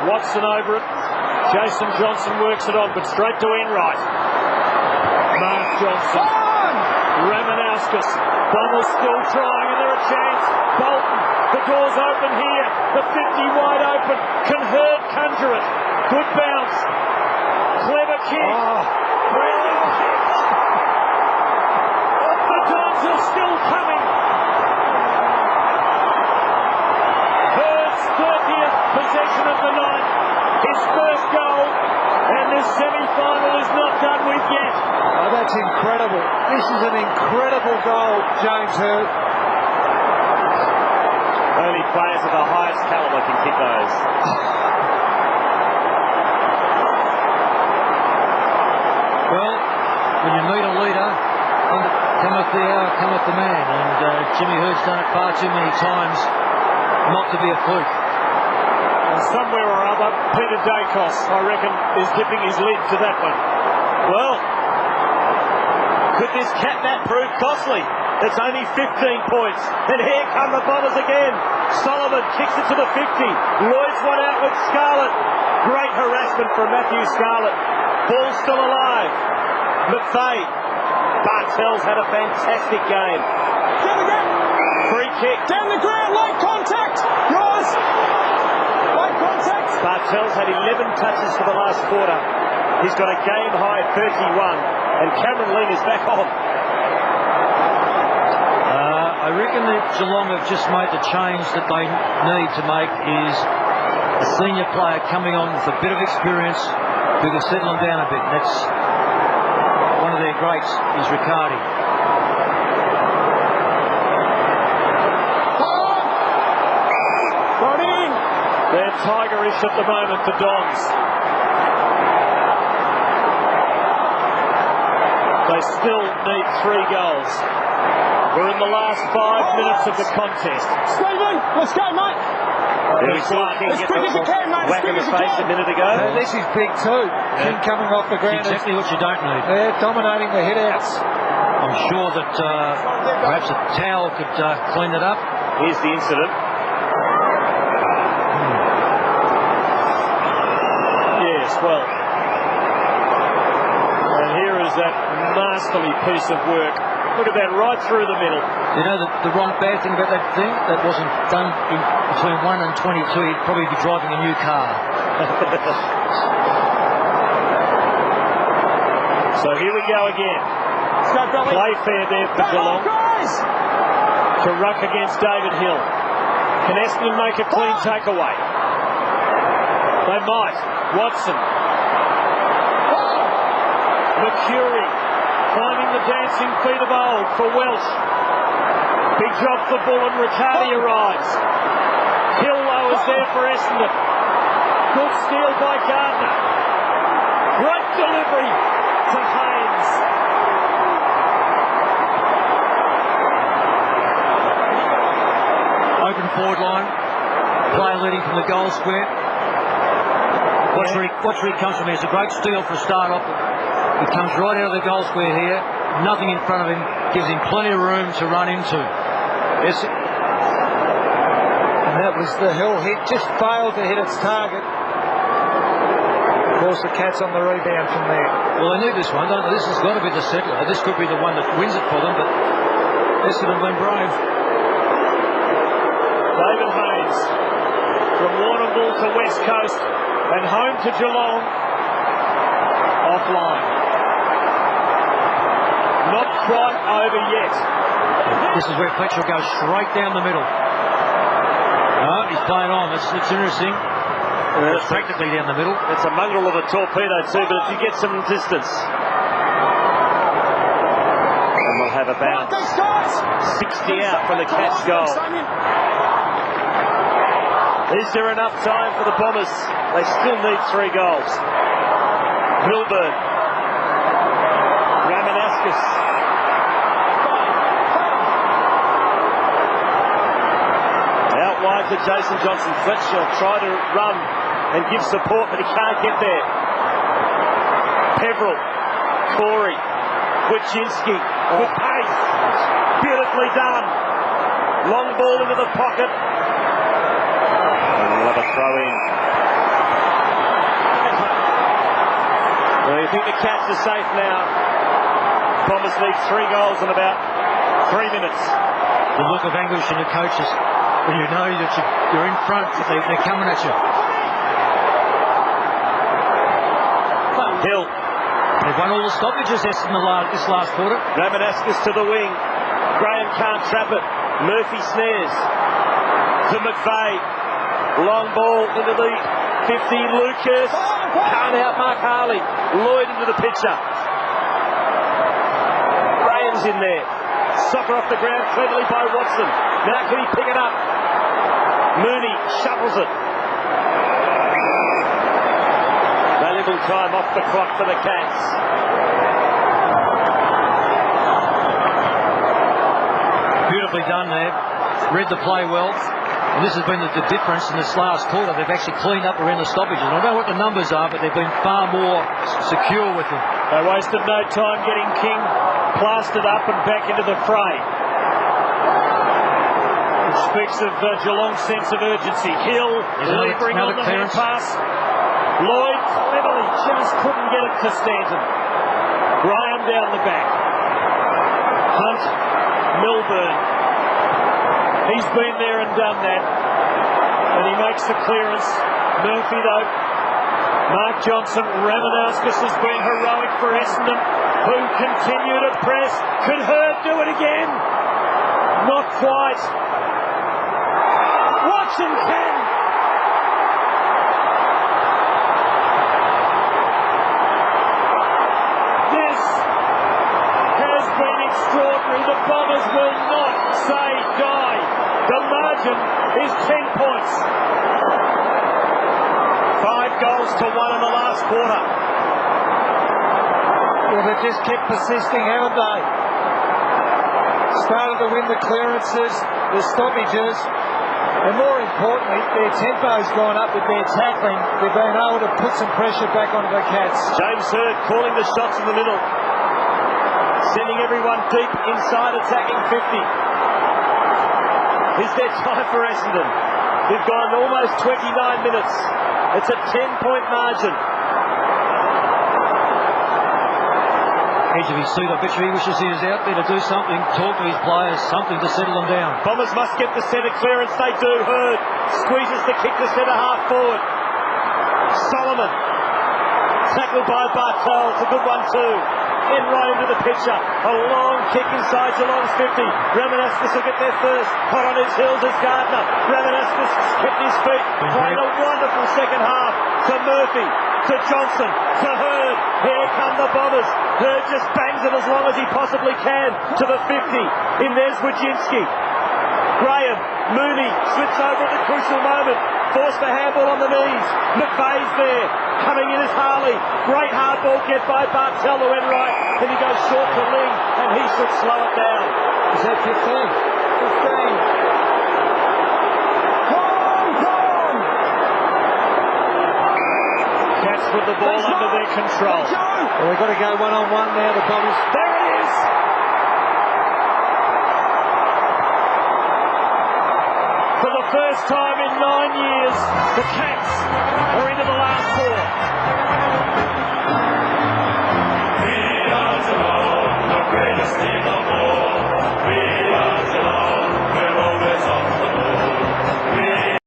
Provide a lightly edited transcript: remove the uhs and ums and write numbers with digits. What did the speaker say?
Watson over it. Jason Johnson works it on, but straight to Enright. Mark Johnson. Ramanauskas. Bombers still trying, and they're a chance. Bolton. The door's open here. The 50 wide open. Can Hurd conjure it? Good bounce. Clever kick. Brilliant kick. The Dons are still coming. Hurd's 30th possession of the night. His first goal. And this semi-final is not done with yet. Oh, that's incredible. This is an incredible goal, James Hurd. Only players of the highest calibre can kick those. Well, when you meet a leader, cometh the hour, cometh the man. And Jimmy Hurd's done it far too many times not to be a fluke. And somewhere or other, Peter Dacos, I reckon, is dipping his lid to that one. Well, could this catnap prove costly? It's only 15 points. And here come the Bombers again. Solomon kicks it to the 50. Lloyd's one out with Scarlett. Great harassment from Matthew Scarlett. Ball still alive. McVeigh. Bartels had a fantastic game. Free kick. Down the ground, late contact. Yours. Late contact. Bartels had 11 touches for the last quarter. He's got a game high 31. And Cameron Ling is back on. I reckon that Geelong have just made the change that they need to make is a senior player coming on with a bit of experience who can settle them down a bit. That's one of their greats is Riccardi. Got in. They're tigerish at the moment, the Dons. They still need 3 goals. We're in the last 5 minutes of the contest. Stephen, let's go, mate. There we saw King get the whack in the face a minute ago. This is big too. King coming off the ground. Exactly what you don't need. They're dominating the hit-outs. I'm sure that perhaps a towel could clean it up. Here's the incident. Yes, well. And here is that masterly piece of work. Look at that, right through the middle. You know, the wrong bad thing about that thing, that wasn't done between 1 and 22, he'd probably be driving a new car. So here we go again. Playfair there for Geelong. To ruck against David Hill. Can Essendon make a clean takeaway? They might. Watson. Mercury. Finding the dancing feet of old for Welsh. Big job for Bull and Riccardi arrives. Hill lowers there for Essendon. Good steal by Gardner. Great delivery to Haynes. Open forward line. Player leading from the goal square. Watch where he comes from. It's a great steal for a start off. He comes right out of the goal square here. Nothing in front of him. Gives him plenty of room to run into. Yes. And that was the Hill hit. Just failed to hit its target. Of course, the Cats on the rebound from there. Well, they need this one, don't they? This has got to be the settler. This could be the one that wins it for them, but Essendon have been brave. David Haynes from Warrnambool to West Coast and home to Geelong. Offline. Not quite over yet. This is where Fletcher goes straight down the middle. No, he's playing on. It's interesting. It's practically down the middle. It's a mongrel of a torpedo too, but if you get some distance. And we'll have about 60 out from the Cats goal. Is there enough time for the Bombers? They still need 3 goals. Milburn. Ramanauskas. Out wide to Jason Johnson. Fletcher will try to run and give support, but he can't get there. Peveril. Corey. Wojcinski. With pace. Beautifully done. Long ball into the pocket. And we'll have a throw in. think the Cats are safe now. Bombers need 3 goals in about 3 minutes. The look of anguish in the coaches when you know that you're in front, they're coming at you. Hill. They've won all the stoppages this last quarter. Ramanauskas to the wing. Graham can't trap it. Murphy snares. To McVeigh. Long ball into the 50. Lucas. Can't out Mark Harley. Lloyd into the picture. Graham's in there. Soccer off the ground cleverly by Watson. Now can he pick it up? Mooney shuffles it. Valuable time off the clock for the Cats. Beautifully done there. Read the play well. And this has been the difference in this last quarter. They've actually cleaned up around the stoppages. I don't know what the numbers are, but they've been far more secure with them. They wasted no time getting King plastered up and back into the fray. It speaks of Geelong's sense of urgency. Hill delivering on the hand pass. Lloyd cleverly just couldn't get it to Stanton. Graham down the back. Hunt, Milburn. He's been there and done that. And he makes the clearance. Murphy though. Mark Johnson. Ramanauskas has been heroic for Essendon, who continue to press. Could Hurd do it again? Not quite. Watson can. This has been extraordinary. The Bombers will not say die. The margin is 10 points. 5 goals to 1 in the last quarter. Well, they've just kept persisting, haven't they? Started to win the clearances, the stoppages, and more importantly, their tempo's gone up with their tackling. They've been able to put some pressure back onto the Cats. James Hurd calling the shots in the middle. Sending everyone deep inside, attacking 50. Is there time for Essendon? They've gone almost 29 minutes. It's a 10-point margin. Edge of his seat, I bet you he wishes he was out there to do something, talk to his players, something to settle them down. Bombers must get the centre clearance. They do. Hurd squeezes the kick to centre half forward. Solomon tackled by Bartel. It's a good one too. In right into the picture. A long kick inside Geelong's 50. Ramanauskas will get there first. Hot on his heels is Gardner. Ramanauskas kept his feet. Playing a wonderful second half to Murphy, to Johnson, to Hurd. Here come the Bombers. Hurd just bangs it as long as he possibly can to the 50. In there's Wojcinski. Graham, Mooney slips over at the crucial moment. Forced the handball on the knees. McVeigh's there. Coming in is Harley. Great hard ball get by Bartel who went right. Then he goes short to Ling and he should slow it down. Is that 15? 15. Cats with the ball under their control. Well, they've got to go one-on-one now, the Bombers. There it is. For the first time in 9 years, the Cats are into the last 4. We are Geelong, the greatest team of all. We